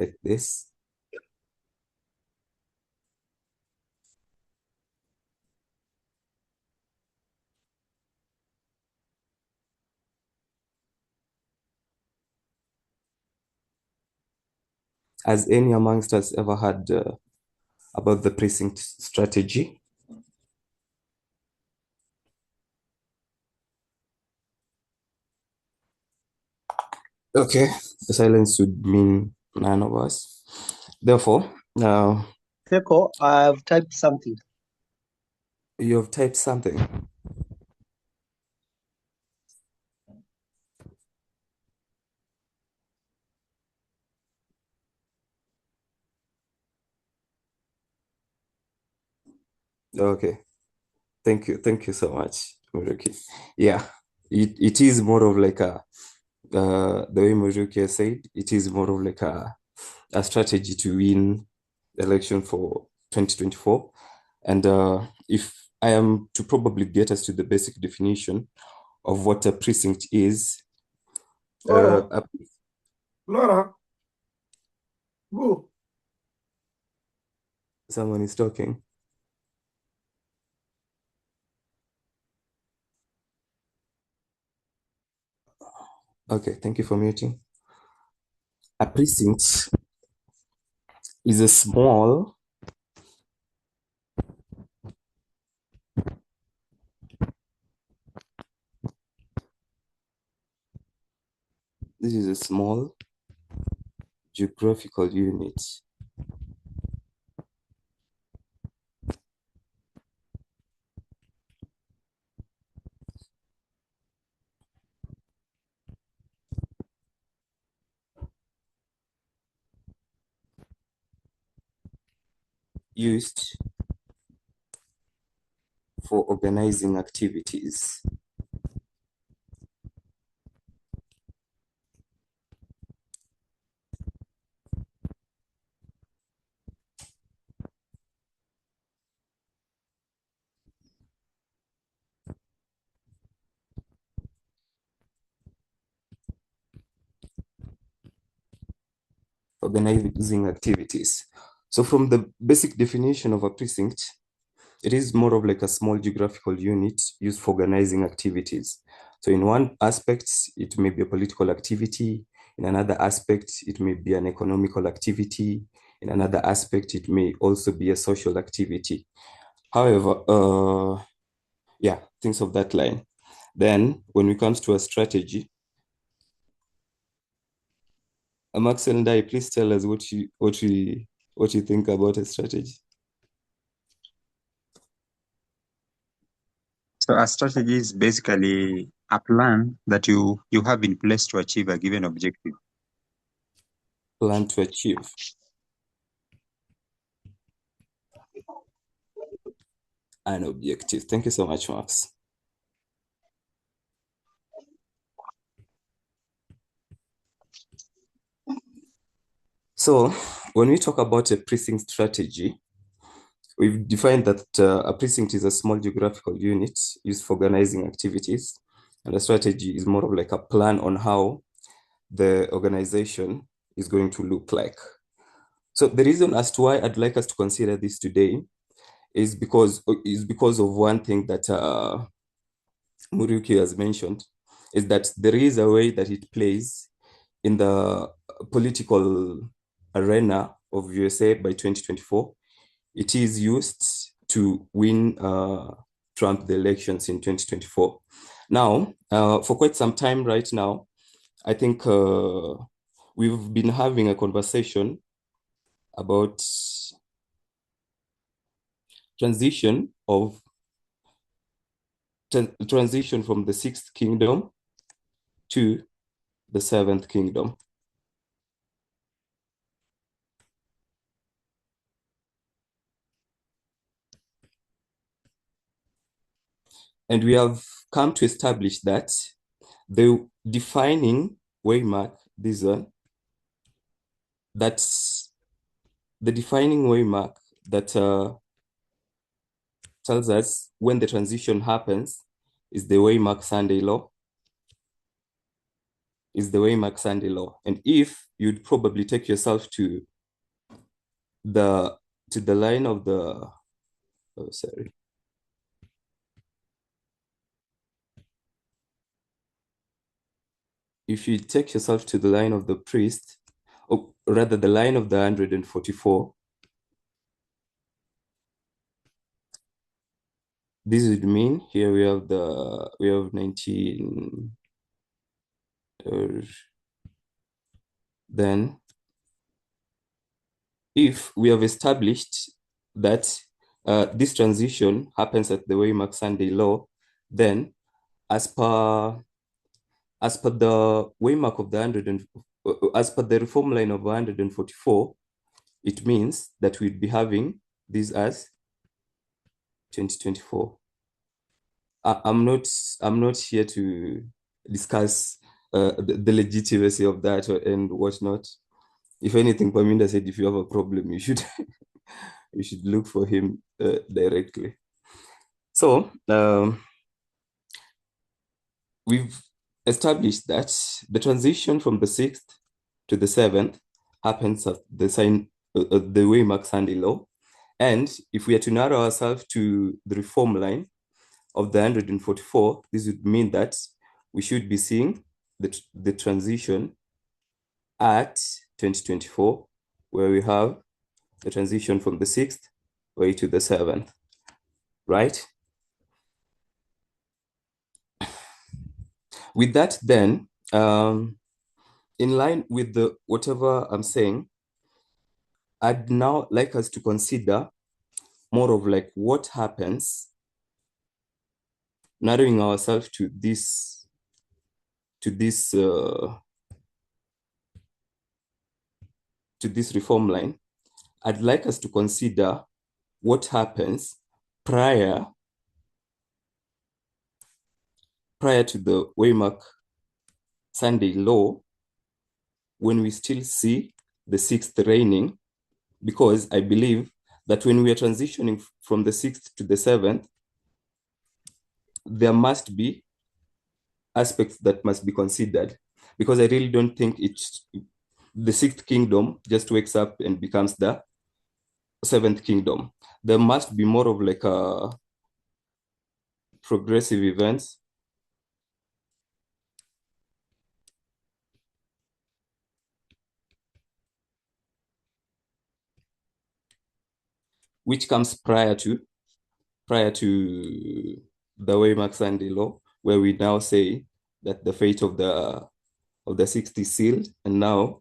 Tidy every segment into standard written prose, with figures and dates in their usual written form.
like this. Has any amongst us ever heard about the precinct strategy? Okay, the silence would mean none of us. Therefore, now Keiko, I've typed something. you have typed something. Okay, thank you so much, Muruki. Yeah, it is more of like a the way Muruki said, it is more of like a strategy to win the election for 2024. And if I am to probably get us to the basic definition of what a precinct is, Laura, uh, Laura, go. someone is talking. Okay, thank you for muting. A precinct is a small this is a small geographical unit used for organizing activities. Organizing activities. So from the basic definition of a precinct, it is more of like a small geographical unit used for organizing activities. So in one aspect, it may be a political activity. In another aspect, it may be an economical activity. In another aspect, it may also be a social activity. However, yeah, things of that line. Then when it comes to a strategy, Max and I, please tell us what you think about a strategy. So a strategy is basically a plan that you have in place to achieve a given objective. Plan to achieve. An objective. Thank you so much, Max. So when we talk about a precinct strategy, we've defined that a precinct is a small geographical unit used for organizing activities. And a strategy is more of like a plan on how the organization is going to look like. So the reason as to why I'd like us to consider this today is because of one thing that Muruki has mentioned, is that there is a way that it plays in the political arena of USA by 2024. It is used to win Trump the elections in 2024. Now, for quite some time right now, I think we've been having a conversation about transition of transition from the sixth kingdom to the seventh kingdom. And we have come to establish that the defining waymark, this one, that's the defining waymark that tells us when the transition happens is the waymark Sunday law. is the Waymark-Sandy law. And if you'd probably take yourself to the line of the, oh, sorry. If you take yourself to the line of the priest, or rather the line of the 144, this would mean here we have 19, then if we have established that this transition happens at the Waymark-Sandy law, then as per the Waymark of the as per the reform line of 144, it means that we'd be having this as 2024. I'm not here to discuss the legitimacy of that and whatnot. If anything, Paminda said if you have a problem, you should you should look for him directly. So we've established that the transition from the 6th to the 7th happens at the Waymark-Sandy law. And if we are to narrow ourselves to the reform line of the 144, this would mean that we should be seeing the transition at 2024, where we have the transition from the 6th way to the 7th, right? With that, then, in line with the whatever I'm saying, I'd now like us to consider more of like what happens, narrowing ourselves to this reform line. I'd like us to consider what happens prior to the Waymark-Sandy law, when we still see the 6th reigning, because I believe that when we are transitioning from the 6th to the 7th, there must be aspects that must be considered, because I really don't think the 6th kingdom just wakes up and becomes the 7th kingdom. There must be more of like a progressive events which comes prior to the Waymark-Sandy law, where we now say that the fate of the 6th is sealed, and now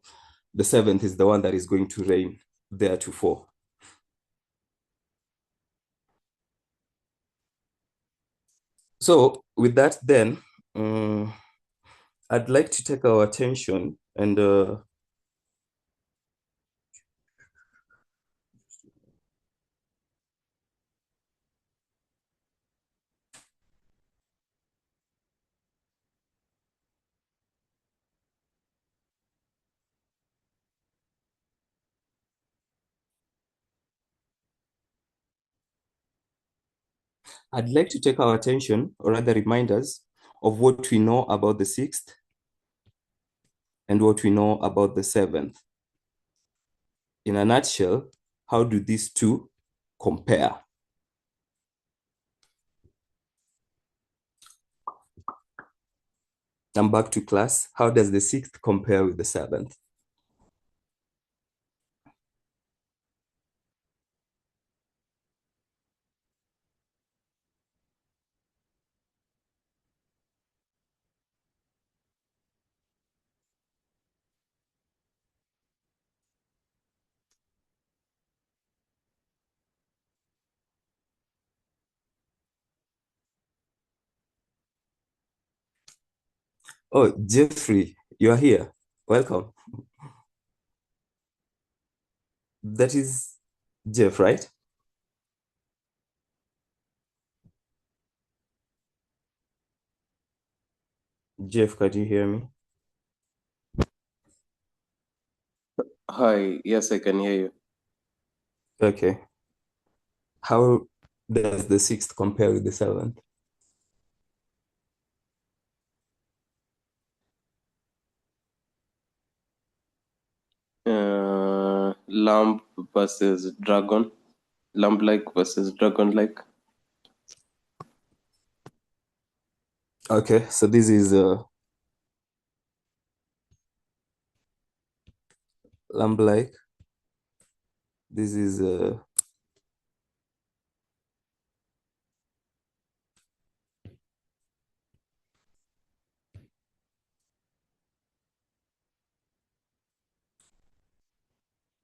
the 7th is the one that is going to reign theretofore. So with that, then, I'd like to take our attention and I'd like to take our attention, or rather reminders, of what we know about the 6th and what we know about the 7th. In a nutshell, how do these two compare? I'm back to class. How does the 6th compare with the 7th? Oh, Jeffrey, you are here. Welcome. That is Jeff, right? Jeff, can you hear me? Hi, yes, I can hear you. Okay. How does the 6th compare with the 7th? lamb versus dragon. Lamb-like versus dragon-like. Okay, so this is lamb-like. This is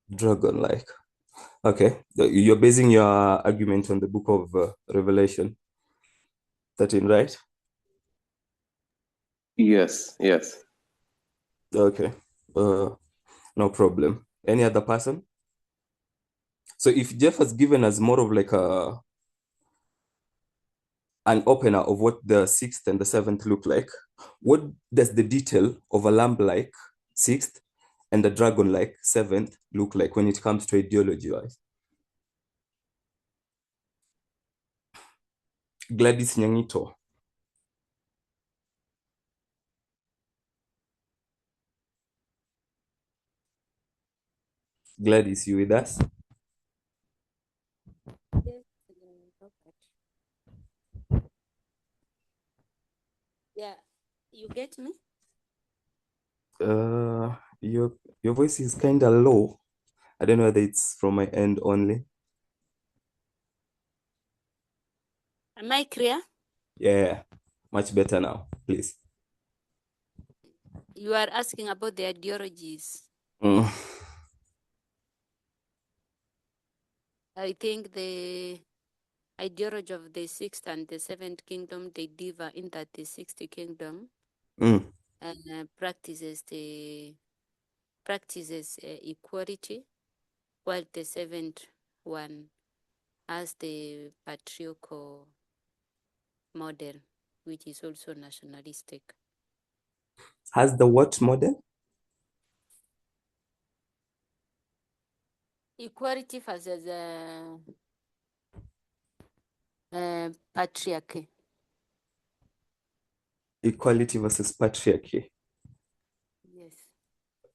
dragon-like. Okay, you're basing your argument on the book of Revelation 13, right? Yes, yes. Okay, no problem. Any other person? So if Jeff has given us more of like an opener of what the sixth and the seventh look like, what does the detail of a lamb-like sixth and a dragon-like seventh look like when it comes to ideology-wise? Gladys Nyangito. Gladys, you with us? Yes, yeah, you get me? Your voice is kind of low. I don't know whether it's from my end only. Am I clear? Yeah, much better now, please. You are asking about the ideologies. Mm. I think the ideology of the sixth and the seventh kingdom, they differ in that the sixth kingdom Mm. practices equality, while the seventh one has the patriarchal model, which is also nationalistic. Has the what model? Equality versus patriarchy. Equality versus patriarchy. Yes.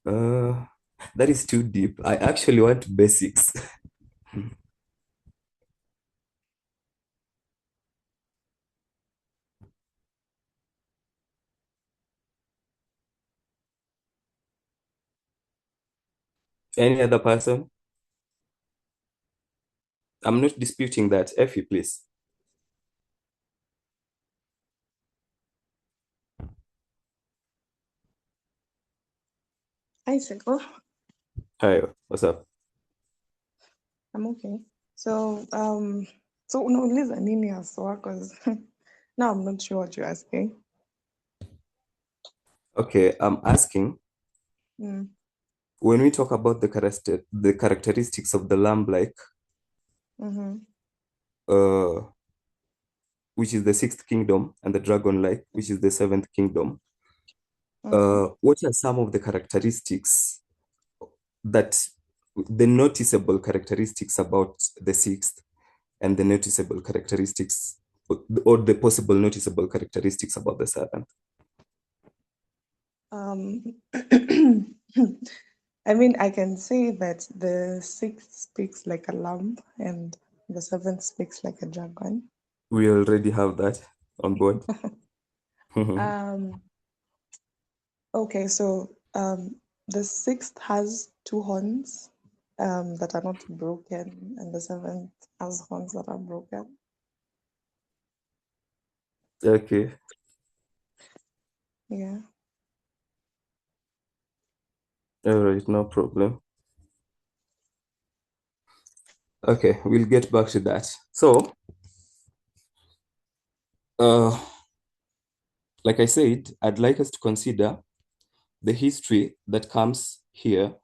That is too deep. I actually want basics. Any other person? I'm not disputing that. Effie, please. Hi, Seko. Hi, what's up? I'm okay. So unauliza nini haswa? Because now I'm not sure what you're asking. Okay, I'm asking, Mm. when we talk about the characteristics of the lamb-like, Mm-hmm. which is the sixth kingdom, and the dragon-like, which is the seventh kingdom, Mm-hmm. what are some of the characteristics that the noticeable characteristics about the sixth and the noticeable characteristics or the possible noticeable characteristics about the seventh? I mean, I can say that the sixth speaks like a lamb and the seventh speaks like a dragon. We already have that on board. Okay, so the sixth has two horns that are not broken, and the seventh has horns that are broken. Okay. Yeah. All right, no problem. Okay, we'll get back to that. So, like I said, I'd like us to consider the history that comes here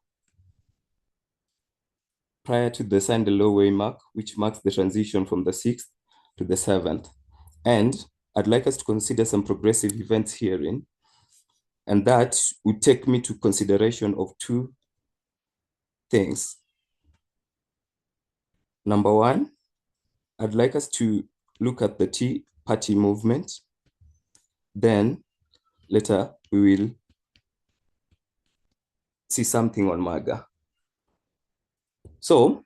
prior to the Sunday low waymark, which marks the transition from the sixth to the seventh. And I'd like us to consider some progressive events herein. And that would take me to consideration of two things. Number one, I'd like us to look at the Tea Party movement. Then later we will see something on MAGA. So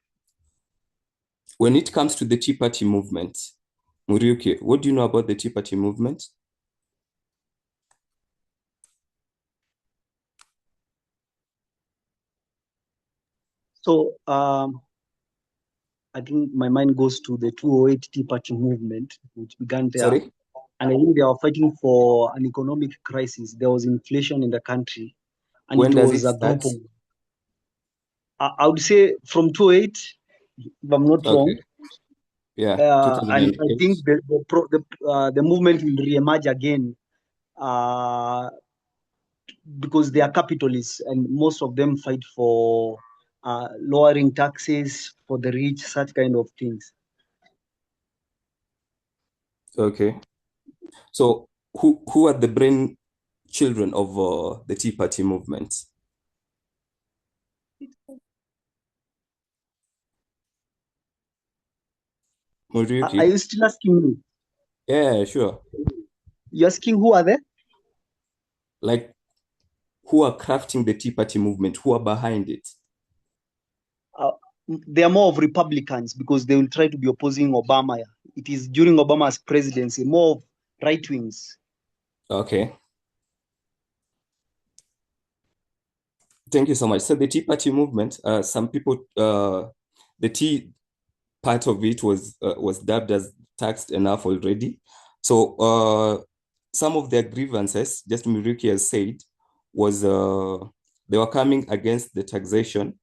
when it comes to the Tea Party movement, Muriuki, what do you know about the Tea Party movement? So I think my mind goes to the 208 Tea Party movement, which began there. Sorry? And I think they were fighting for an economic crisis. There was inflation in the country, and When it does was it a group start? of, I would say from 208, if I'm not wrong. Okay. Yeah, And I 2008. think the movement will re-emerge again because they are capitalists and most of them fight for lowering taxes for the rich, such kind of things. Okay. So who are the brain children of the Tea Party movement? Are Muriuki? you still asking me? Yeah, sure. You're asking who are they? Like, who are crafting the Tea Party movement? Who are behind it? Uh, they are more of Republicans because they will try to be opposing Obama. It is during Obama's presidency, more of right wings. Okay. Thank you so much. So the Tea Party movement, some people, the Tea part of it was dubbed as taxed enough already. So some of their grievances, just Muriuki has said, was they were coming against the taxation.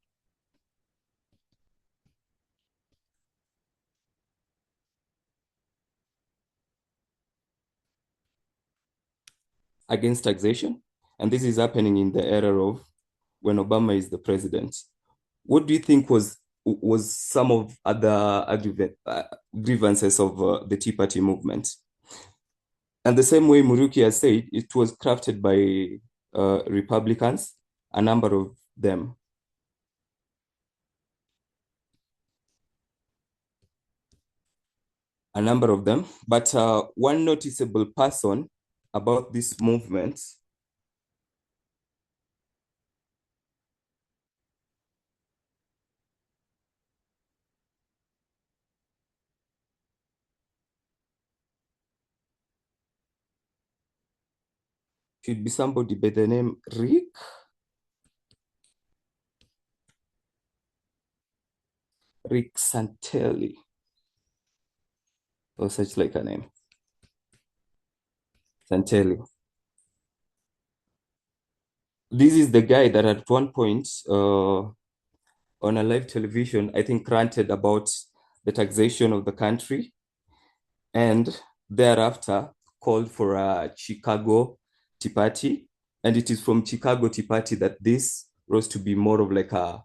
Against taxation. And this is happening in the era of when Obama is the president. What do you think was some of other grievances of the Tea Party movement? And the same way Muruki has said, it was crafted by Republicans, a number of them. A number of them. But one noticeable person about this movement should be somebody by the name Rick Santelli, or such like a name. Santelli. This is the guy that at one point on a live television, I think, ranted about the taxation of the country, and thereafter called for a Chicago Tea Party. And it is from Chicago Tea Party that this rose to be more of like a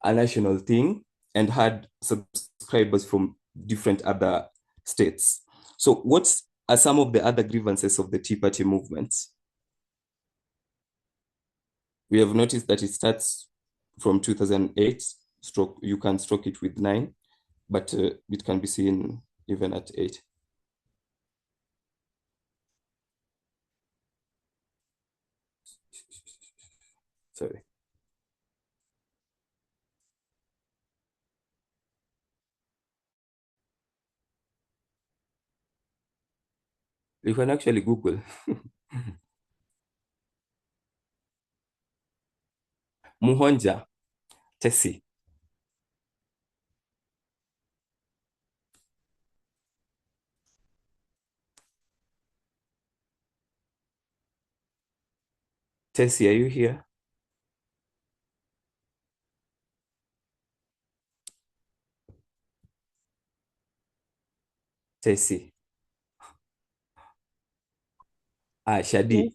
national thing and had subscribers from different other states. So what are some of the other grievances of the Tea Party movement? We have noticed that it starts from 2008, you can stroke it with 9, but it can be seen even at 8. Sorry. You can actually Google. Muhonja Tesi. Tesi, are you here? Tesi. Shadi. Yes.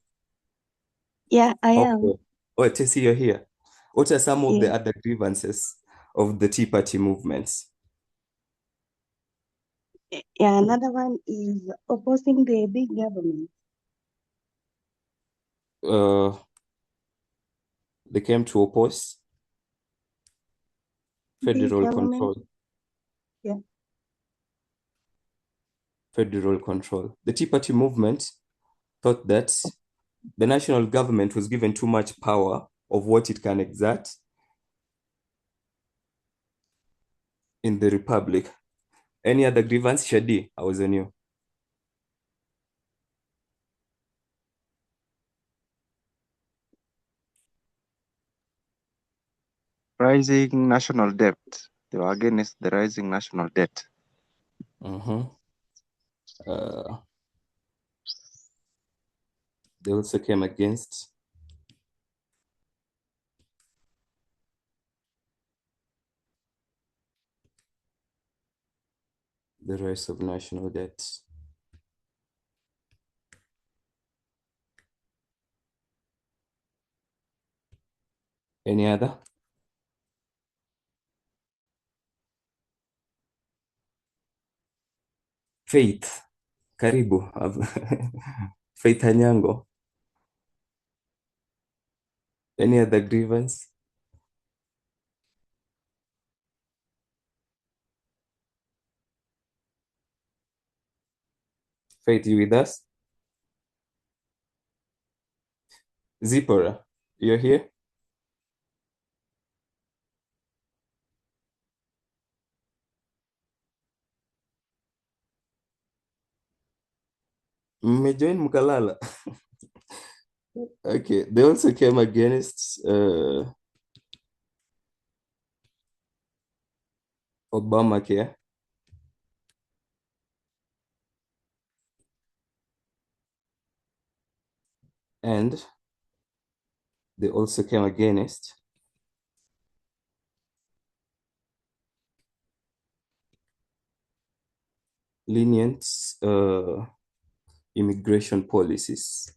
Yeah, I am. Okay. Oh, Tesi, you're here. What are some of the Yeah. other grievances of the Tea Party movements? Yeah, another one is opposing the big government. They came to oppose Big federal government. control. Yeah. Federal control. The Tea Party movement thought that the national government was given too much power of what it can exert, in the Republic. Any other grievance? Shadi, I was on you. Rising national debt. They were against the rising national debt. They also came against the rise of national debt. Any other? Faith, karibu. Faith Anyango. Any other grievance? Faith, you with us? Zipporah, you're here? Mmejoin mkalala. Okay, they also came against Obamacare. And they also came against lenient immigration policies.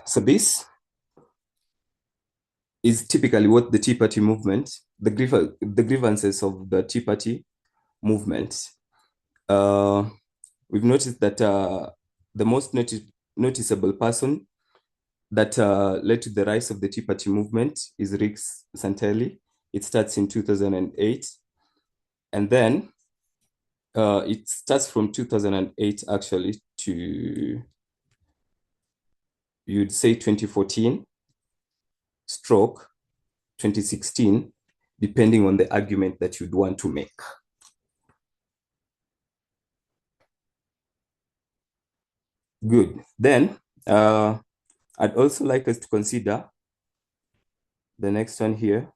So this is typically what the Tea Party movement, the grievances of the Tea Party movement. We've noticed that the most noticeable person that led to the rise of the Tea Party movement is Rick Santelli. It starts in 2008. And then it starts from 2008 actually to, you'd say 2014 stroke 2016, depending on the argument that you'd want to make. Good. Then I'd also like us to consider the next one here.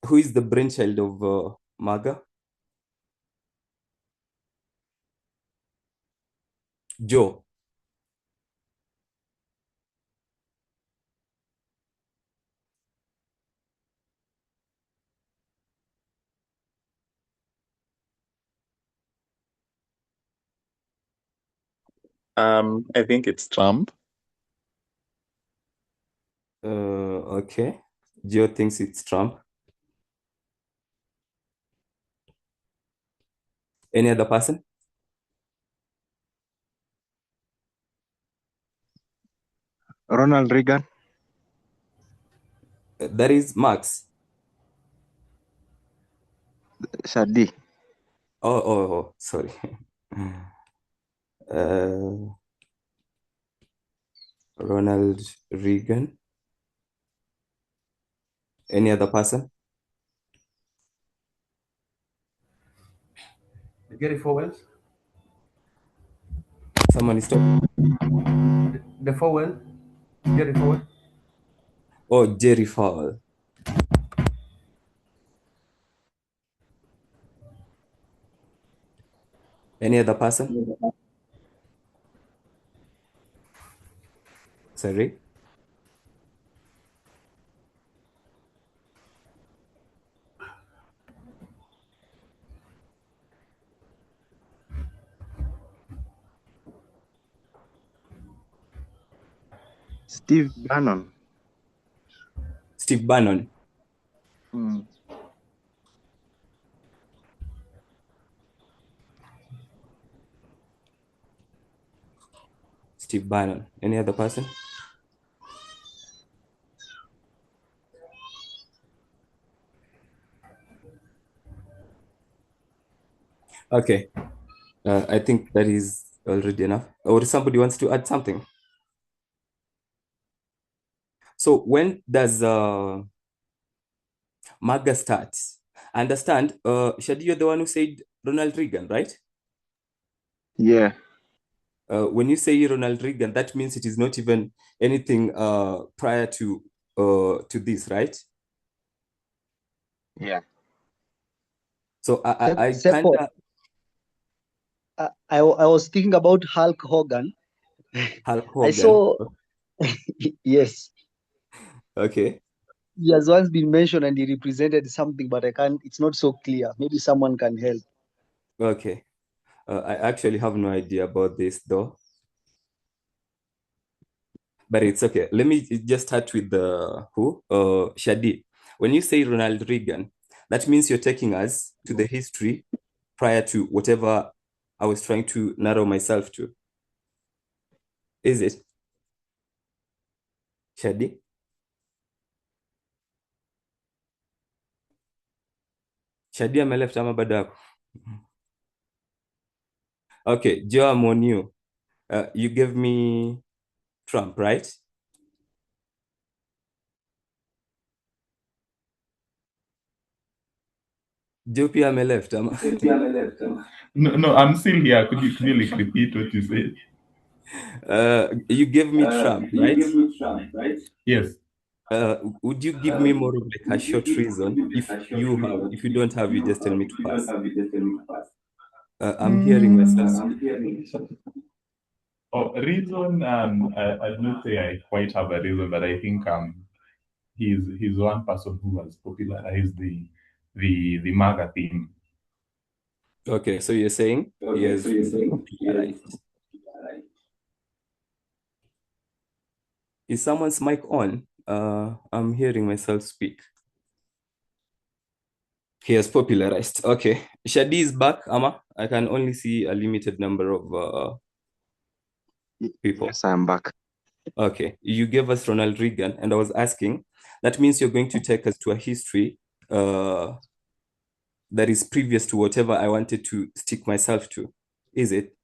Who is the brainchild of MAGA? Joe. I think it's Trump. Okay. Joe thinks it's Trump. Any other person? Ronald Reagan. That is Max. Shadi. Oh, sorry. Ronald Reagan. Any other person? Gary Fowell. Someone is talking. The Fowell. Gary Fowell. Oh, Jerry Fowler. Any other person? Sorry. Steve Bannon. Steve Bannon. Steve Bannon. Any other person? Okay. I think that is already enough. Or somebody wants to add something. So when does MAGA start? I understand. Shadi, you're the one who said Ronald Reagan, right? Yeah. When you say Ronald Reagan, that means it is not even anything prior to this, right? Yeah. So I kind Second, of I was thinking about Hulk Hogan. Hulk I Hogan. saw, yes, Okay. he has once been mentioned and he represented something, but I can't, it's not so clear. Maybe someone can help. Okay. I actually have no idea about this though, but it's okay. Let me just start with the who? Shadi. When you say Ronald Reagan, that means you're taking us to the history prior to whatever I was trying to narrow myself to. Is it? Shadi? Shadi ameleft ama bado yako? Okay, Joe Amoniu. You gave me Trump, right? Joe pia ameleft ama? No, I'm still here. Could you like repeat what you said? You gave me Trump, right? Yes. Would you give me more of like a short reason? If you have, if you don't have, you just tell me to pass. I'm hearing myself speak. Oh, reason. I'd not say I quite have a reason, but I think he's one person who has popularized the MAGA theme. Okay, so you're saying he has popularized. Is someone's mic on? I'm hearing myself speak. He has popularized. Okay. Shadi is back, Ama. I can only see a limited number of people. Yes, I'm back. Okay. You gave us Ronald Reagan, and I was asking, that means you're going to take us to a history that is previous to whatever I wanted to stick myself to. Is it?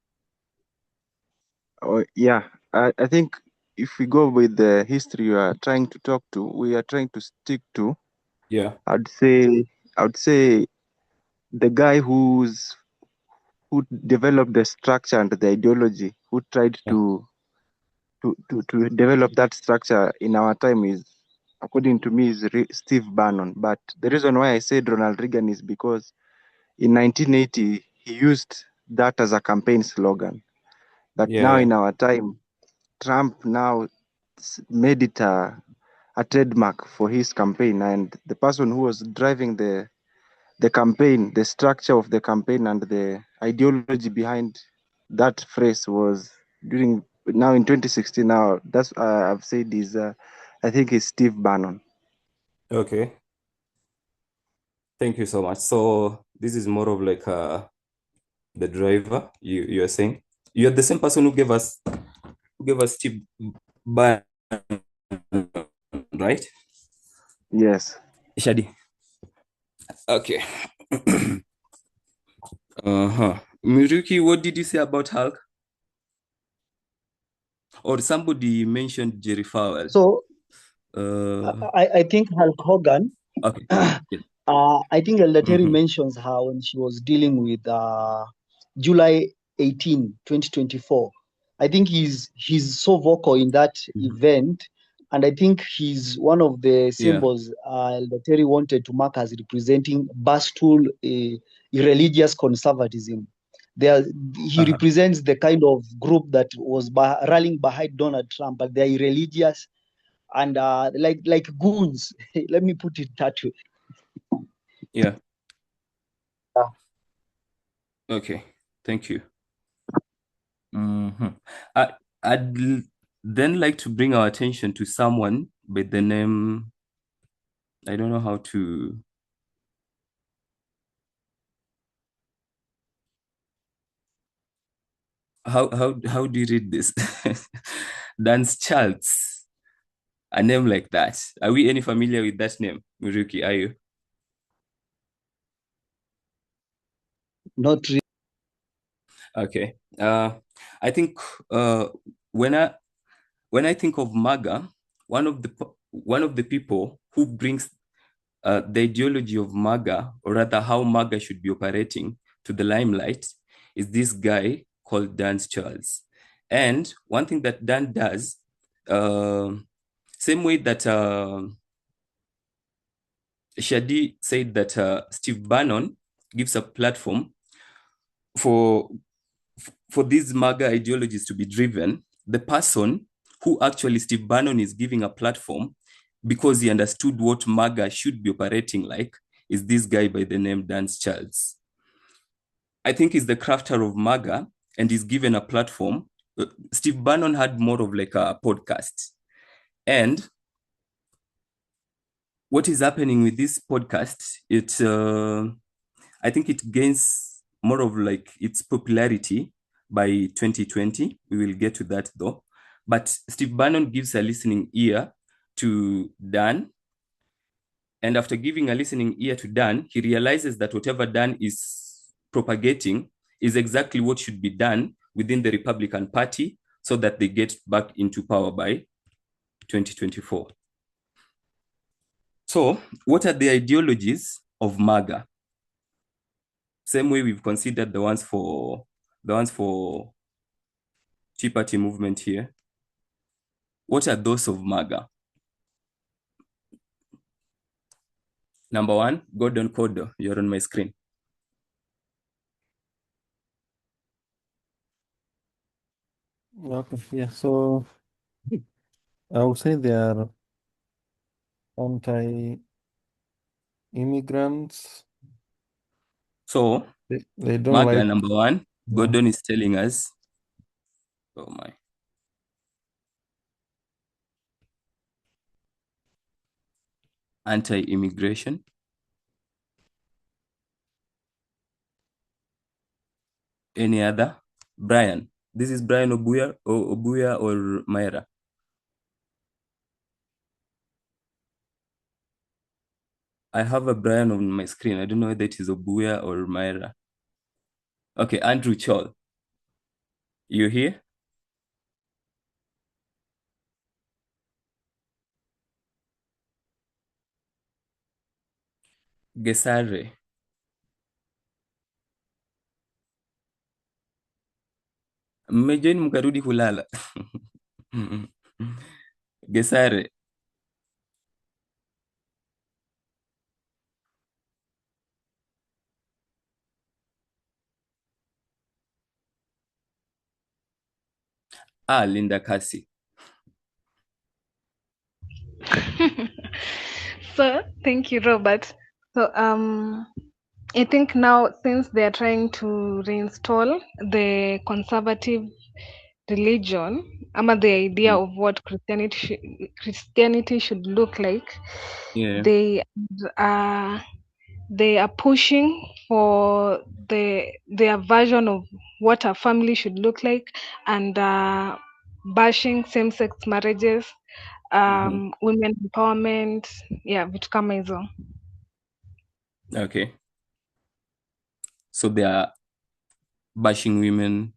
Oh, yeah. I think if we go with the history you are trying to talk to, we are trying to stick to. Yeah. I'd say the guy who developed the structure and the ideology, who tried Yeah. to develop that structure in our time is, according to me, is Steve Bannon. But the reason why I said Ronald Reagan is because in 1980 he used that as a campaign slogan. But now Yeah. in our time, Trump now made it a trademark for his campaign, and the person who was driving the campaign, the structure of the campaign, and the ideology behind that phrase was during now in 2016. Now that's I've said is I think is Steve Bannon. Okay. Thank you so much. So this is more of like the driver. You're saying you're the same person who gave us Steve Bannon, right? Yes. Shadi. Okay. Uh-huh. Miruki, what did you say about Hulk? Or somebody mentioned Jerry Fowler. So Uh, I think Hulk Hogan, okay. Yeah. I think Elder Terry Mhm. mentions her when she was dealing with July 18, 2024. I think he's so vocal in that event, and I think he's one of the Yeah. symbols Elder Terry wanted to mark as representing Bastul irreligious conservatism. There, he Uh-huh. represents the kind of group that was rallying behind Donald Trump, but they're irreligious and like goons. Let me put it that way. Yeah. Yeah. Okay. Thank you. Mhm. I'd then like to bring our attention to someone by the name, I don't know how to. How do you read this? Dance Charles, a name like that. Are we any familiar with that name, Muruki? Are you? Not really. Okay. I think when I think of MAGA, one of the people who brings the ideology of MAGA, or rather how MAGA should be operating, to the limelight is this guy called Dan Charles. And one thing that Dan does, same way that Shadi said that Steve Bannon gives a platform for these MAGA ideologies to be driven, the person who actually Steve Bannon is giving a platform because he understood what MAGA should be operating like is this guy by the name Dan Charles. I think he's the crafter of MAGA and he's given a platform. Steve Bannon had more of like a podcast. And what is happening with this podcast, I think it gains more of like its popularity by 2020. We will get to that though. But Steve Bannon gives a listening ear to Dan. And after giving a listening ear to Dan, he realizes that whatever Dan is propagating is exactly what should be done within the Republican Party so that they get back into power by 2024. So, what are the ideologies of MAGA? Same way we've considered the ones for Tea Party movement here. What are those of MAGA? Number one, Gordon Kodo, you're on my screen. Okay, yeah. So I would say they are anti-immigrants. So they don't MAGA, like. number one, Gordon is telling us, oh my. Anti-immigration. Any other? Brian. This is Brian Obuya or Myra? I have a Brian on my screen. I don't know whether it is Obuya or Myra. Okay, Andrew Chol. You here? Gesare. Mmejoin mkarudi kulala. Gesare. Linda Kasi. So thank you, Robert. So I think now since they are trying to reinstall the conservative religion, the idea of what Christianity should look like, Yeah. they are pushing for their version of what a family should look like, and bashing same-sex marriages, women empowerment, vitu kama hizo. Okay. So they are bashing women.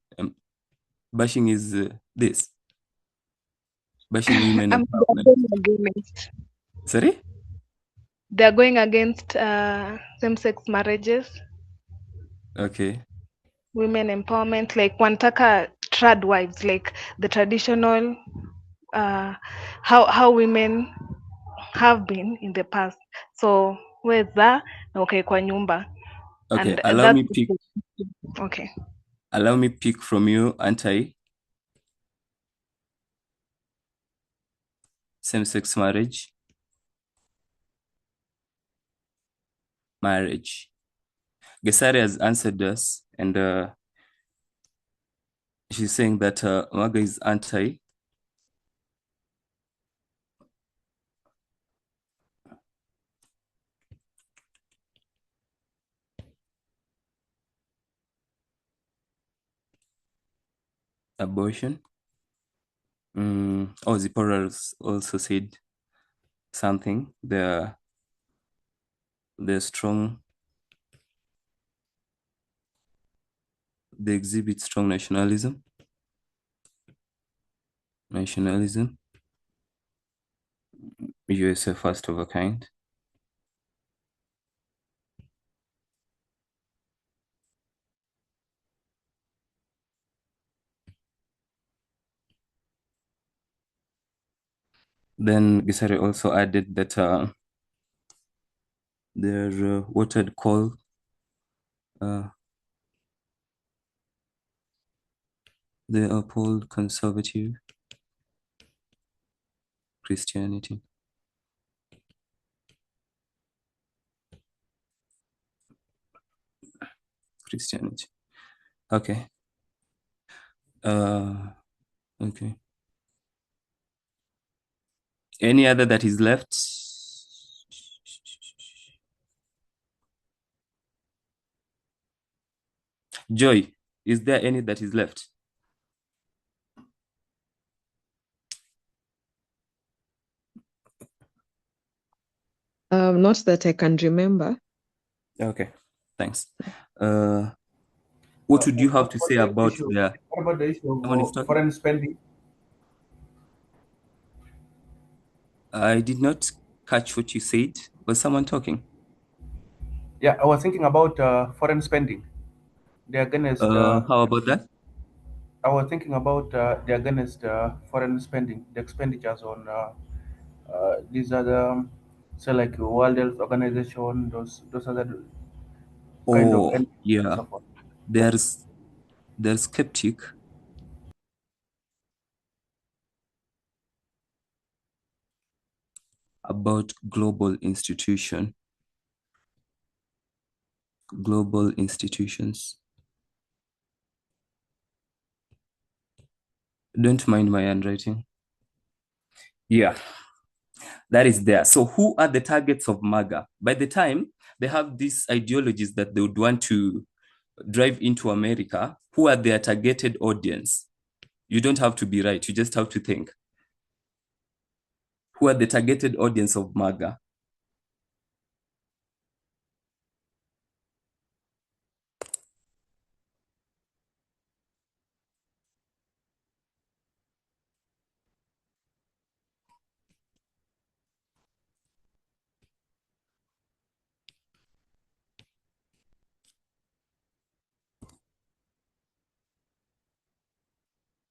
Bashing is this. Bashing women empowerment. Sorry? They're going against same-sex marriages. Okay. Women empowerment, like wanataka trad wives, like the traditional how women have been in the past. So weza na ukae kwa nyumba. Okay, And allow me pick. Okay. Allow me pick from you same-sex marriage. Gesari has answered us, and she's saying that MAGA is anti abortion. Zipporah also said something. They're strong. they exhibit strong nationalism. USA first of a kind. Then Gisari also added that they're what I'd call they uphold conservative Christianity. Okay. Okay. Any other that is left? Joy, is there any that is left? Not that I can remember. Okay, thanks. What would you have to say about the What about the issue someone is of talking? foreign spending? I did not catch what you said. Was someone talking? Yeah, I was thinking about foreign spending. They're against. How about that? I was thinking about they're against foreign spending, the expenditures on these other, say like World Health Organization, those other kind of Oh, entities and yeah. so forth. They're skeptic about global institutions. Don't mind my handwriting. Yeah, that is there. So who are the targets of MAGA? By the time they have these ideologies that they would want to drive into America, who are their targeted audience? You don't have to be right. You just have to think. Who are the targeted audience of MAGA?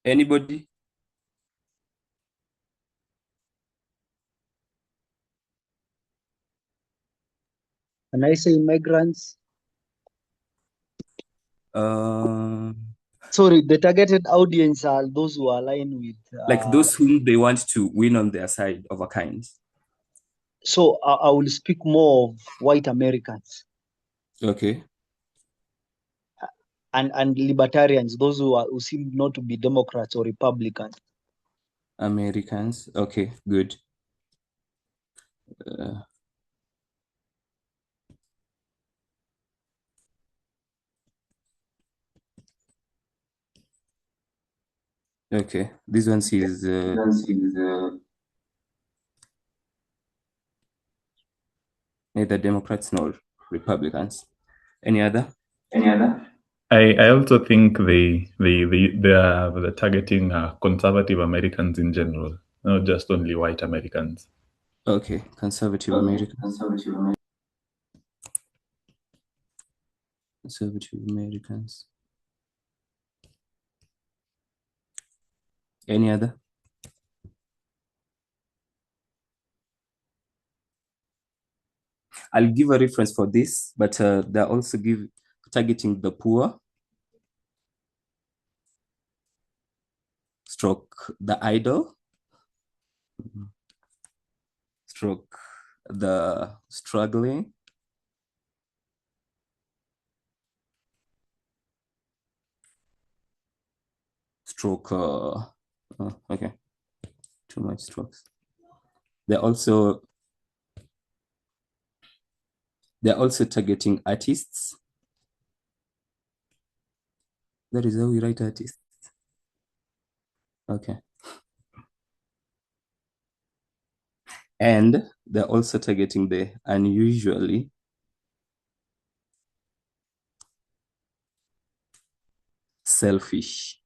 Anybody? Can I say migrants? Sorry, the targeted audience are those who align with. Like those whom they want to win on their side of a kind. So I will speak more of white Americans. Okay. And libertarians, those who seem not to be Democrats or Republicans. Americans. Okay, good. Okay, this one is neither Democrats nor Republicans. Any other? I also think they are targeting conservative Americans in general, not just only white Americans. Okay, conservative Americans. Conservative Americans. Any other? I'll give a reference for this, but they're also targeting the poor, stroke the idle, stroke the struggling, stroke okay, too much strokes. They're also targeting artists. That is how we write artists. Okay. And they're also targeting the unusually selfish.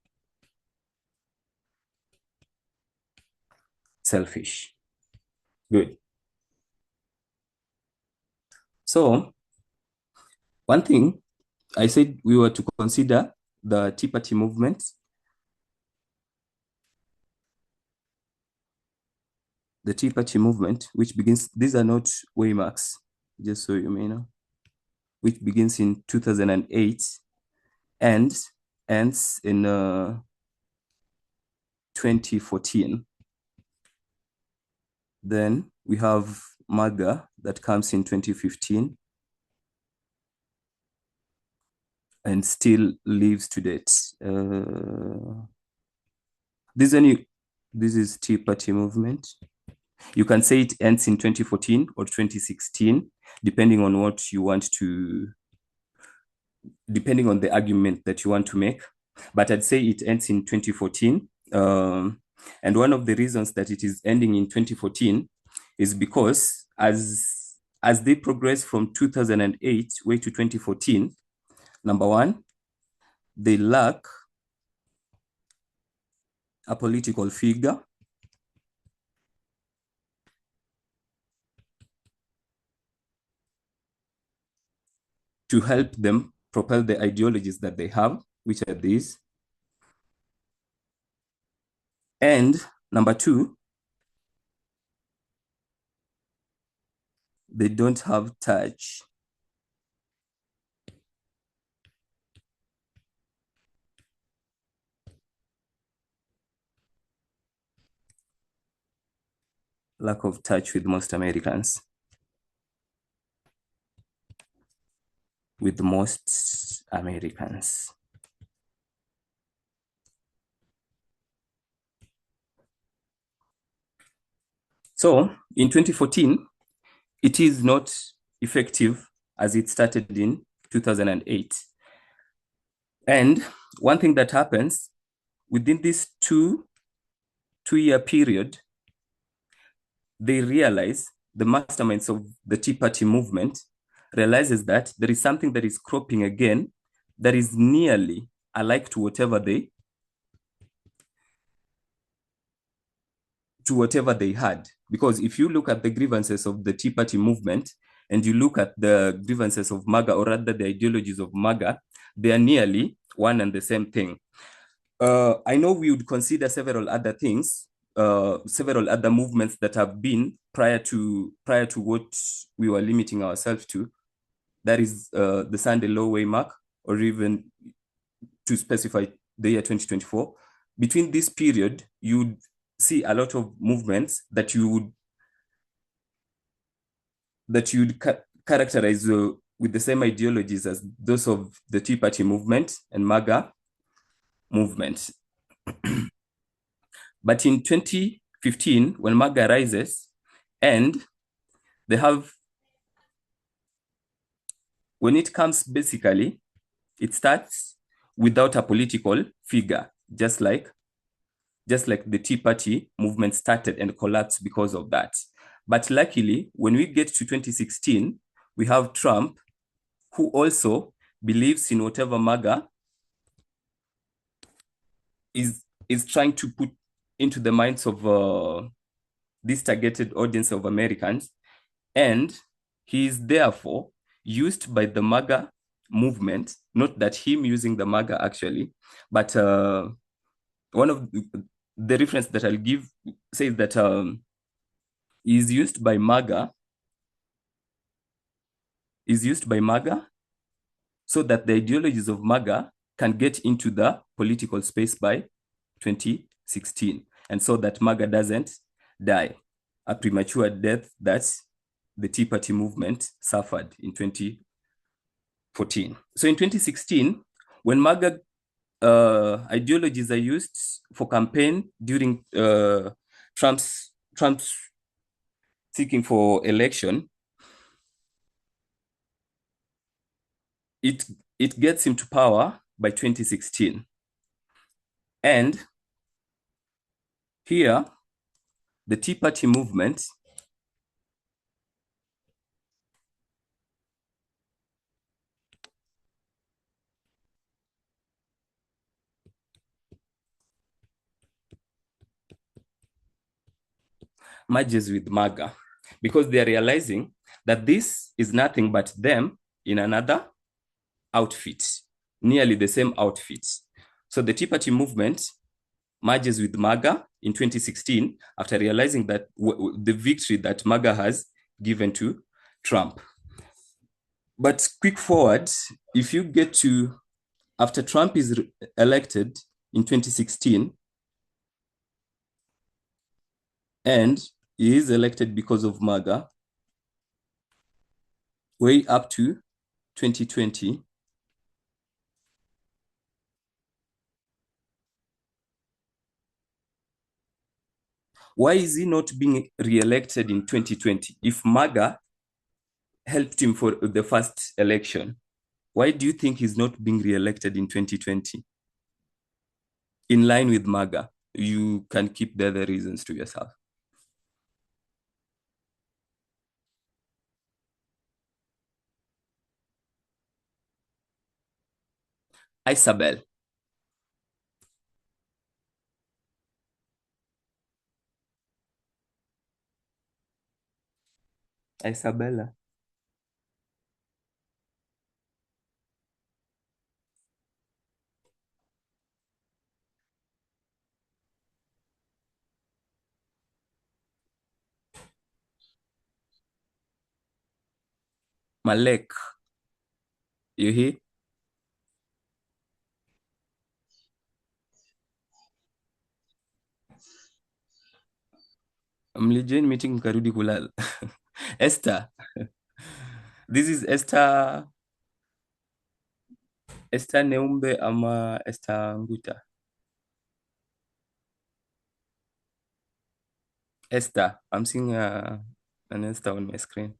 Selfish. Good. So one thing I said we were to consider the Tea Party movement. The Tea Party movement, which begins, these are not waymarks, just so you may know, which begins in 2008 and ends in 2014. Then we have MAGA that comes in 2015 and still lives to date. This is Tea Party movement. You can say it ends in 2014 or 2016, depending on what you want to, depending on the argument that you want to make. But I'd say it ends in 2014. And one of the reasons that it is ending in 2014 is because as they progress from 2008 way to 2014, number one, they lack a political figure. To help them propel the ideologies that they have, which are these. And number two, they don't have touch. Lack of touch with most Americans. With most Americans. So in 2014, it is not effective as it started in 2008. And one thing that happens within this two-year period, they realize, the masterminds of the Tea Party movement realizes that there is something that is cropping again that is nearly alike to whatever they had. Because if you look at the grievances of the Tea Party movement and you look at the grievances of MAGA, or rather the ideologies of MAGA, they are nearly one and the same thing. I know we would consider several other things, several other movements that have been prior to what we were limiting ourselves to. That is the Sunday Law Waymark, or even to specify the year 2024. Between this period, you'd see a lot of movements that you'd characterize with the same ideologies as those of the Tea Party movement and MAGA movement. But in 2015, when MAGA rises, and they have, when it comes, basically, it starts without a political figure, just like the Tea Party movement started and collapsed because of that. But luckily, when we get to 2016, we have Trump, who also believes in whatever MAGA is trying to put into the minds of this targeted audience of Americans. And he is therefore used by the MAGA movement, not that him using the MAGA actually, but one of the reference that I'll give says that is used by MAGA so that the ideologies of MAGA can get into the political space by 2016, and so that MAGA doesn't die a premature death that the Tea Party movement suffered in 2014. So in 2016, when MAGA ideologies are used for campaign during Trump's seeking for election, it gets him to power by 2016. And here, the Tea Party movement merges with MAGA because they are realizing that this is nothing but them in another outfit, nearly the same outfit. So the Tea Party movement merges with MAGA in 2016 after realizing that the victory that MAGA has given to Trump. But quick forward, if you get to after Trump is elected in 2016, and he is elected because of MAGA, way up to 2020, why is he not being re-elected in 2020 if MAGA helped him for the first election? Why do you think he's not being re-elected in 2020? In line with MAGA, you can keep the other reasons to yourself. Isabel. Isabella. Malek. You hear? Mlijoin meeting mkarudi kulala. Esther. This is Esther Neumbe ama Esther Nguta? Esther. I'm seeing an Esther on my screen.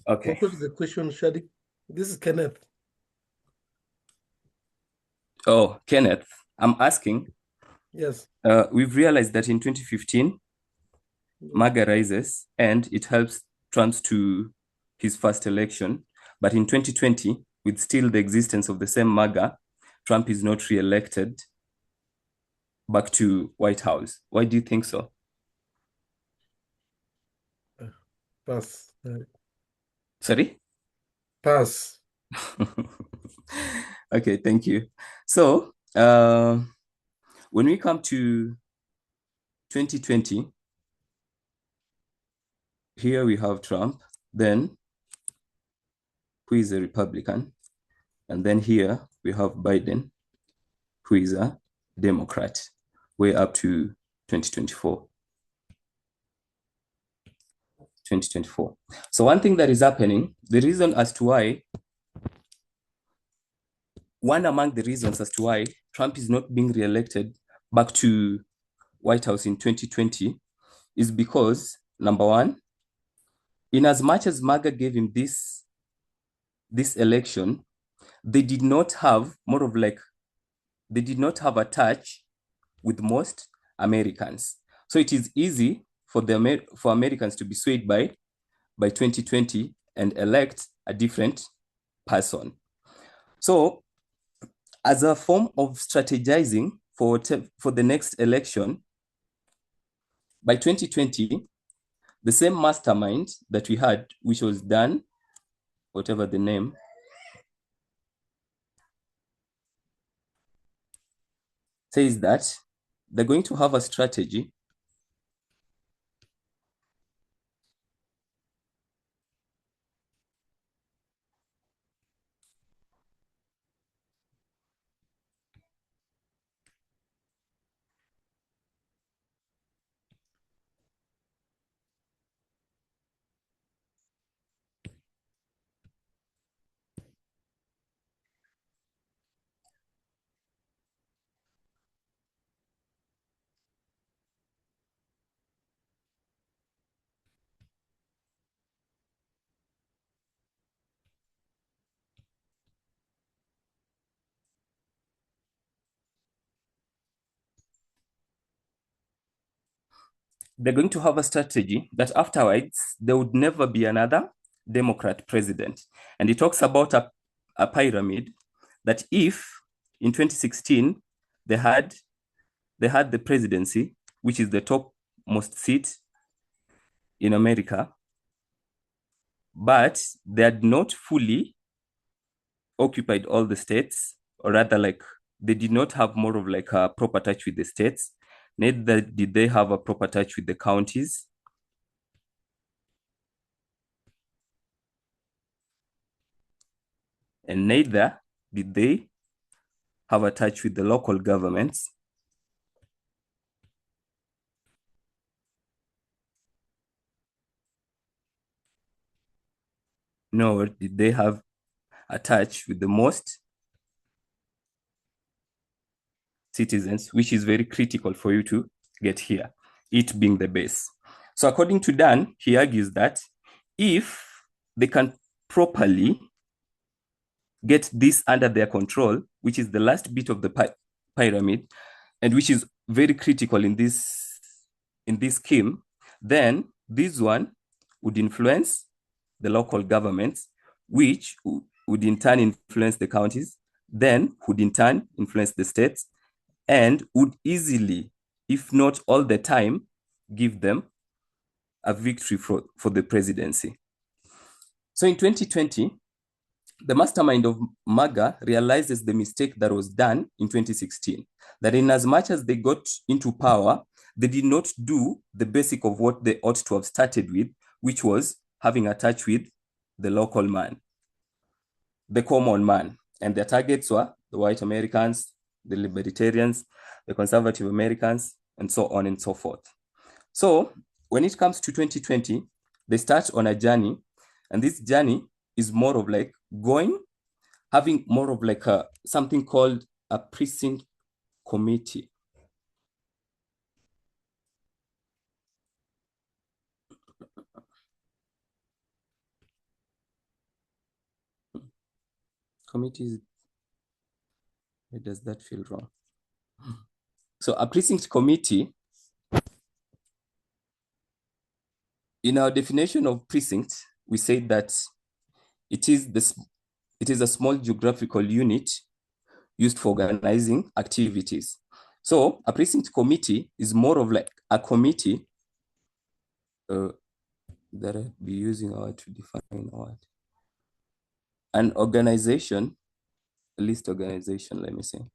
Okay. What was the question, Shadi? This is Kenneth. Oh, Kenneth, I'm asking. Yes. We've realized that in 2015, MAGA rises and it helps Trump to his first election. But in 2020, with still the existence of the same MAGA, Trump is not re-elected back to White House. Why do you think so? Pass. Sorry? Pass. Okay, thank you. So when we come to 2020, here we have Trump, then who is a Republican, and then here we have Biden, who is a Democrat, way up to 2024. 2024. So one thing that is happening, one among the reasons as to why Trump is not being re-elected back to White House in 2020 is because, number one, in as much as MAGA gave him this election, they did not have a touch with most Americans. So it is easy for Americans to be swayed by 2020 and elect a different person. So as a form of strategizing for the next election, by 2020, the same mastermind that we had, which was Dan, whatever the name, says that they're going to have a strategy that afterwards there would never be another Democrat president. And he talks about a pyramid that if in 2016 they had the presidency, which is the topmost seat in America, but they had not fully occupied all the states, or rather, like, they did not have more of like a proper touch with the states, neither did they have a proper touch with the counties. And neither did they have a touch with the local governments. Nor did they have a touch with the most citizens, which is very critical for you to get here, it being the base. So according to Dan, he argues that if they can properly get this under their control, which is the last bit of the pyramid, and which is very critical in this scheme, then this one would influence the local governments, which would in turn influence the counties, then would in turn influence the states, and would easily, if not all the time, give them a victory for the presidency. So in 2020, the mastermind of MAGA realizes the mistake that was done in 2016, that in as much as they got into power, they did not do the basic of what they ought to have started with, which was having a touch with the local man, the common man. And their targets were the white Americans, the libertarians, the conservative Americans, and so on and so forth. So when it comes to 2020, they start on a journey, and this journey is more of like having more of like something called a precinct committee. Committees, where does that feel wrong? So a precinct committee, in our definition of precinct, we say that it is a small geographical unit used for organizing activities. So a precinct committee is more of like a committee that I'd be using to define what. An organization, a list organization, let me say.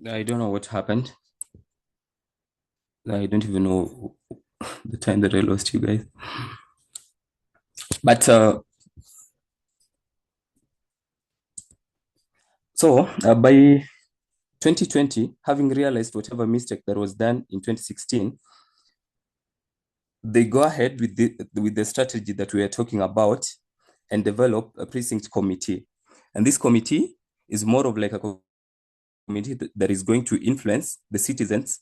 I don't know what happened. I don't even know the time that I lost you guys. But by 2020, having realized whatever mistake that was done in 2016, they go ahead with the strategy that we are talking about and develop a precinct committee. And this committee is more of like a committee that is going to influence the citizens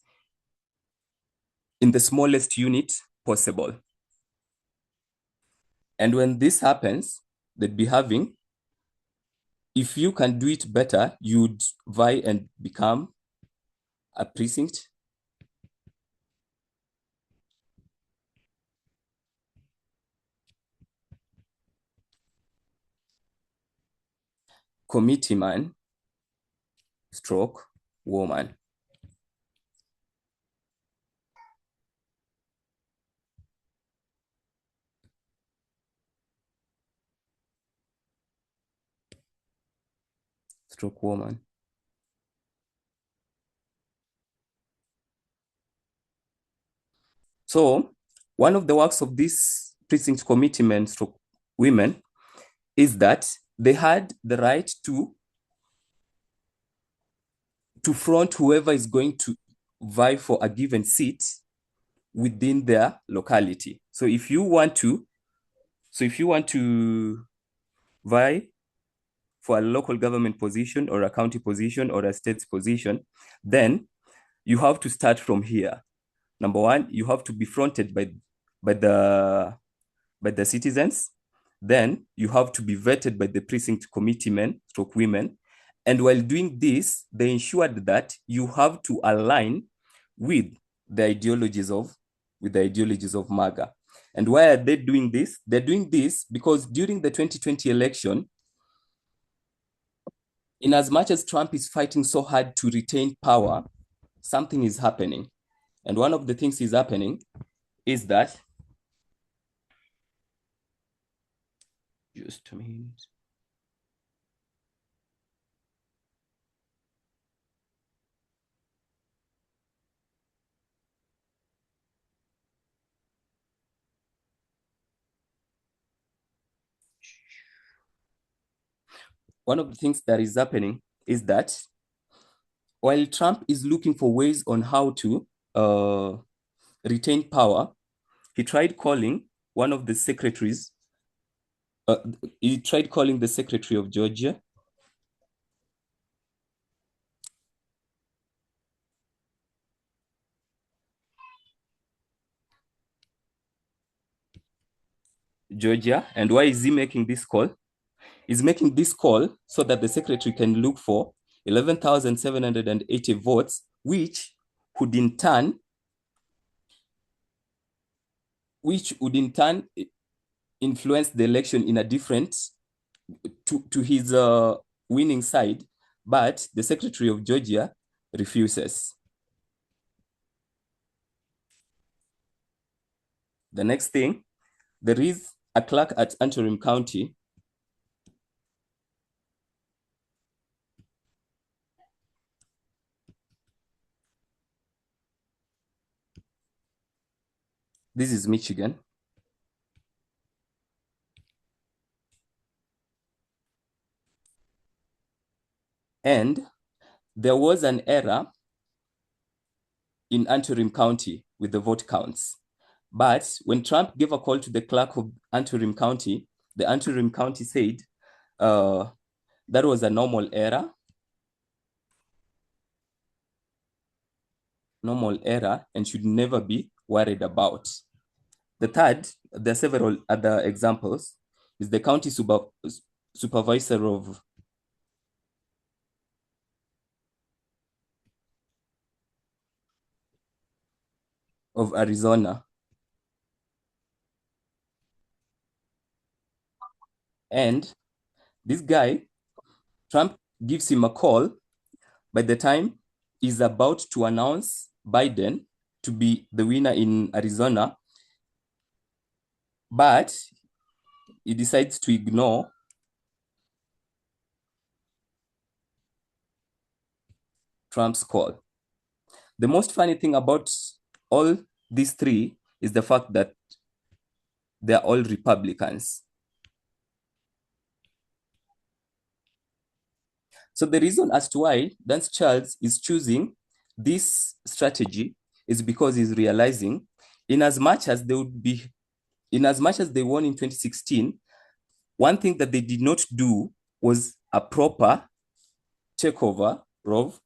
in the smallest unit possible. And when this happens, they'd be having if you can do it better, you'd vie and become a precinct committee man stroke woman. Stroke woman. So one of the works of this precinct committee men stroke women is that they had the right to front whoever is going to vie for a given seat within their locality. So if you want to vie for a local government position or a county position or a state position, then you have to start from here. Number one, you have to be fronted by the citizens. Then you have to be vetted by the precinct committee men stroke women. And while doing this, they ensured that you have to align with the ideologies of MAGA. And why are they doing this? They're doing this because during the 2020 election, in as much as Trump is fighting so hard to retain power, something is happening. And one of the things is happening is that, just a minute. One of the things that is happening is that while Trump is looking for ways on how to retain power, he tried calling one of the secretaries. He tried calling the secretary of Georgia. And why is he making this call? He's making this call so that the secretary can look for 11,780 votes, which would in turn influence the election in a different to his winning side. But the secretary of Georgia refuses. The next thing, there is a clerk at Antrim County this is Michigan. And there was an error in Antrim County with the vote counts. But when Trump gave a call to the clerk of Antrim County, the Antrim County said that was a normal error. And should never be worried about. The third, there are several other examples, is the county supervisor of Arizona. And this guy, Trump gives him a call by the time he's about to announce Biden to be the winner in Arizona, but he decides to ignore Trump's call. The most funny thing about all these three is the fact that they're all Republicans. So the reason as to why Dance Charles is choosing this strategy is because he's realizing, in as much as they won in 2016, one thing that they did not do was a proper takeover of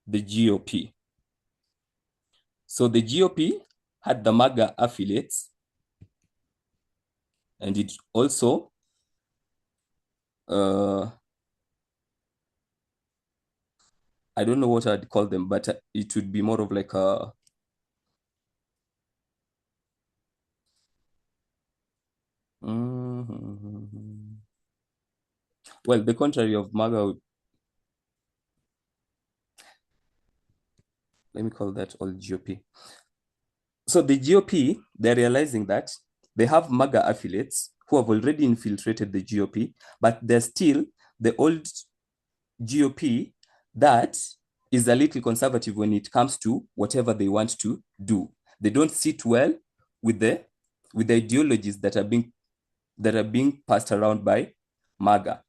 the GOP. So the GOP had the MAGA affiliates, and it also I don't know what I'd call them, but it would be more of like a well, the contrary of MAGA. Let me call that all GOP. So the GOP, they're realizing that they have MAGA affiliates who have already infiltrated the GOP, but they're still the old GOP that is a little conservative when it comes to whatever they want to do. They don't sit well with the ideologies that are being passed around by MAGA.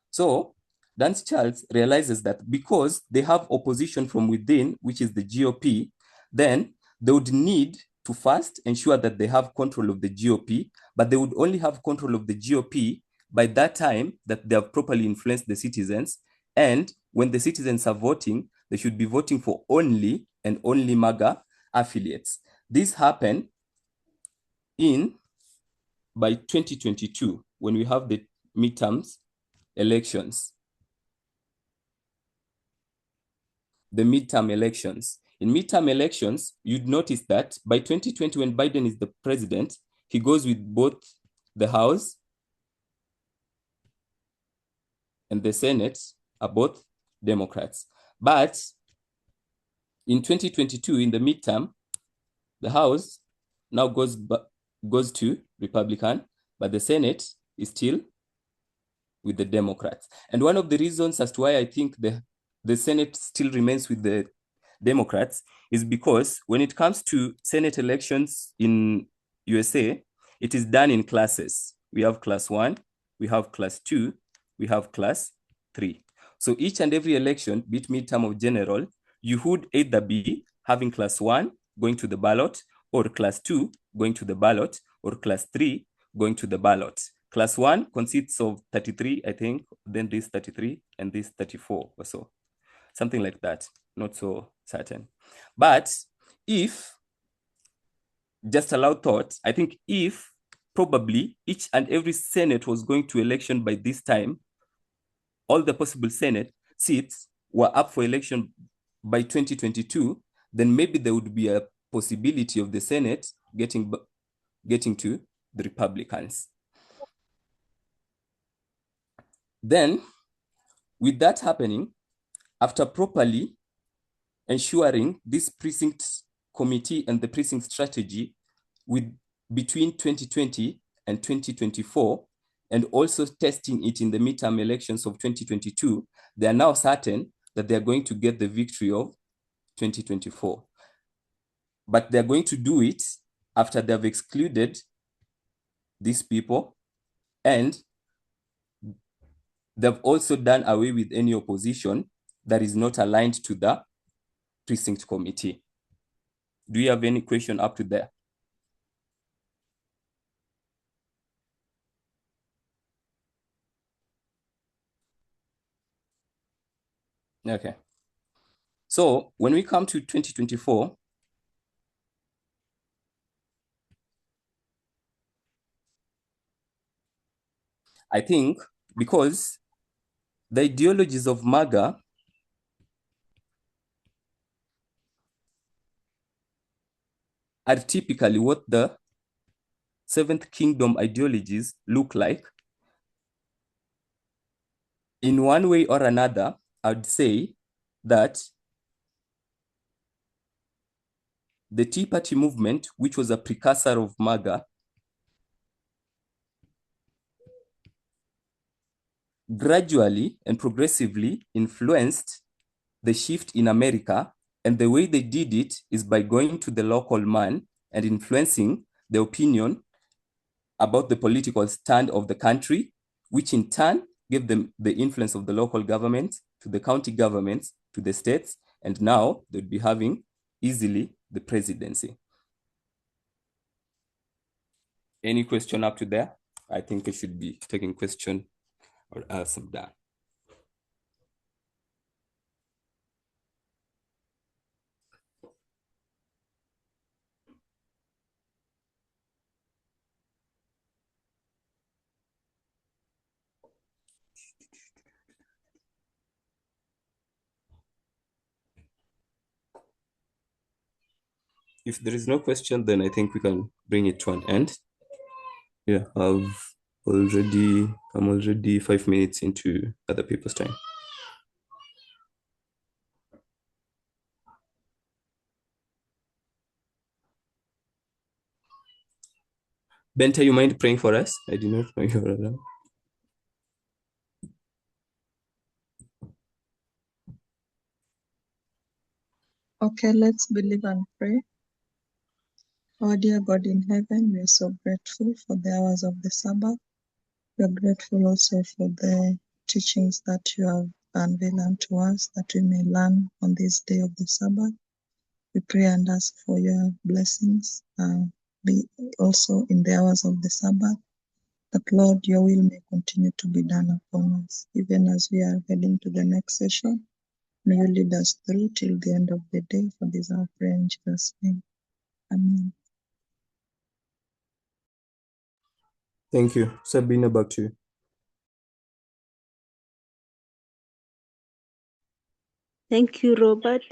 So Dance Charles realizes that because they have opposition from within, which is the GOP, then they would need to first ensure that they have control of the GOP, but they would only have control of the GOP by that time that they have properly influenced the citizens. And when the citizens are voting, they should be voting for only and only MAGA affiliates. This happened by 2022, when we have the midterms elections. The midterm elections. In midterm elections, you'd notice that by 2020, when Biden is the president, he goes with both the House and the Senate are both Democrats. But in 2022, in the midterm, the House now goes to Republican, but the Senate is still with the Democrats. And one of the reasons as to why I think the Senate still remains with the Democrats is because when it comes to Senate elections in USA, it is done in classes. We have class 1, we have class 2, we have class 3. So each and every election, be it midterm or general, you would either be having class 1 going to the ballot, or class 2 going to the ballot, or class 3 going to the ballot. Class 1 consists of 33, I think, then this 33 and this 34 or so. Something like that, not so certain. But if, just allow thought, I think if probably each and every Senate was going to election by this time, all the possible Senate seats were up for election by 2022, then maybe there would be a possibility of the Senate getting to the Republicans. Then, with that happening, after properly ensuring this precinct committee and the precinct strategy between 2020 and 2024, and also testing it in the midterm elections of 2022, they are now certain that they are going to get the victory of 2024. But they're going to do it after they have excluded these people, and they've also done away with any opposition that is not aligned to the precinct committee. Do you have any question up to there? Okay. So when we come to 2024, I think because the ideologies of MAGA are typically what the Seventh Kingdom ideologies look like. In one way or another, I'd say that the Tea Party movement, which was a precursor of MAGA, gradually and progressively influenced the shift in America. And the way they did it is by going to the local man and influencing the opinion about the political stand of the country, which in turn gave them the influence of the local governments, to the county governments, to the states, and now they'd be having easily the presidency. Any question up to there? I think we should be taking question or else I'm done. If there is no question, then I think we can bring it to an end. Yeah, I'm already 5 minutes into other people's time. Benta, you mind praying for us? I did not know you were around. Okay, let's believe and pray. Our dear God in heaven, we are so grateful for the hours of the Sabbath. We are grateful also for the teachings that you have unveiled unto us, that we may learn on this day of the Sabbath. We pray and ask for your blessings, be also in the hours of the Sabbath, that Lord, your will may continue to be done upon us, even as we are heading to the next session. May you lead us through till the end of the day, for this our prayer in Jesus' name. Amen. Thank you. Sabina, back to you. Thank you, Robert,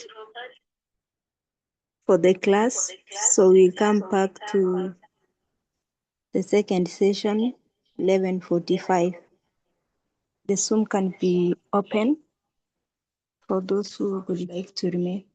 for the class. So we come back to the second session, 11:45. The Zoom can be open for those who would like to remain.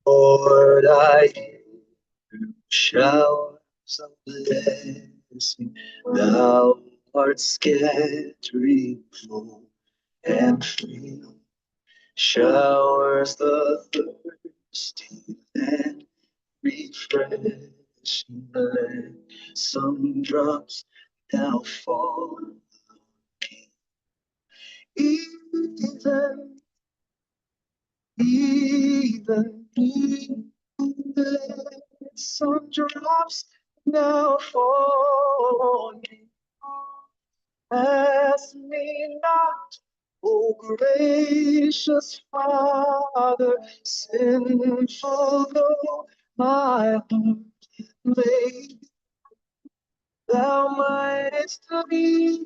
Lord, I hear showers of blessing. Thou art scattering full and free. Showers the thirsty land, refreshing land. Some drops now fall. Even, even me. Let some drops now fall on me. Ask me not, O gracious Father, sinful though my heart may, thou mightest be,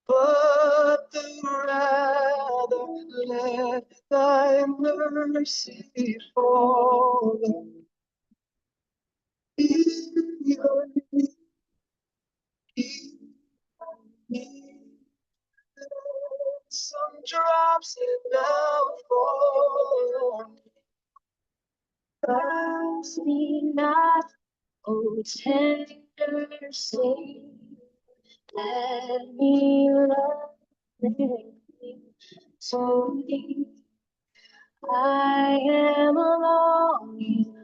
but the rather let thy mercy fall. Even me, some drops now fall. Pass me not, O tender Savior, let me love and cling to thee. I am longing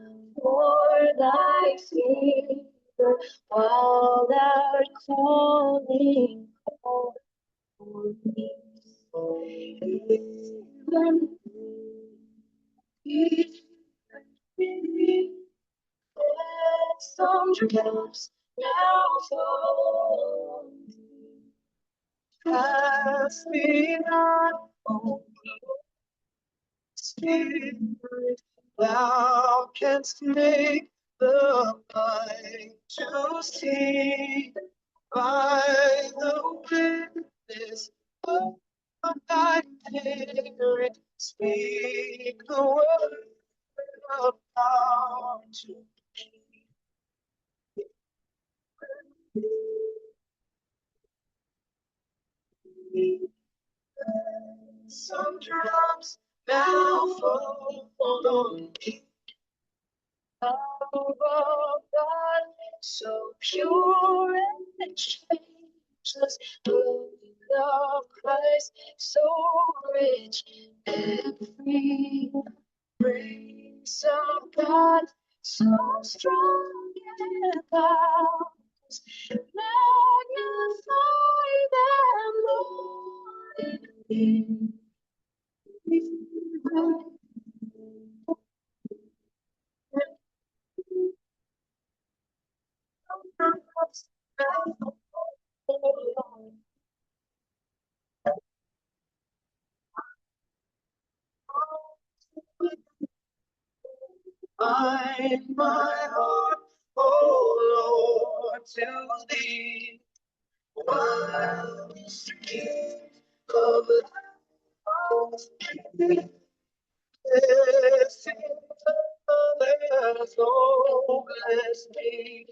for thy favor while thou art calling for me. Even some drops now fall. Cast me not, O Spirit, thou canst make the blind to see by the witness of thy spirit. Speak the word of power to me. Some drops now fall on me. Love of God, so pure and changeless, love of Christ, so rich and free. Grace of God, so strong and boundless, magnify them, Lord, in Bind my heart, oh Lord, to thee. While the stream of life there's no blessed me.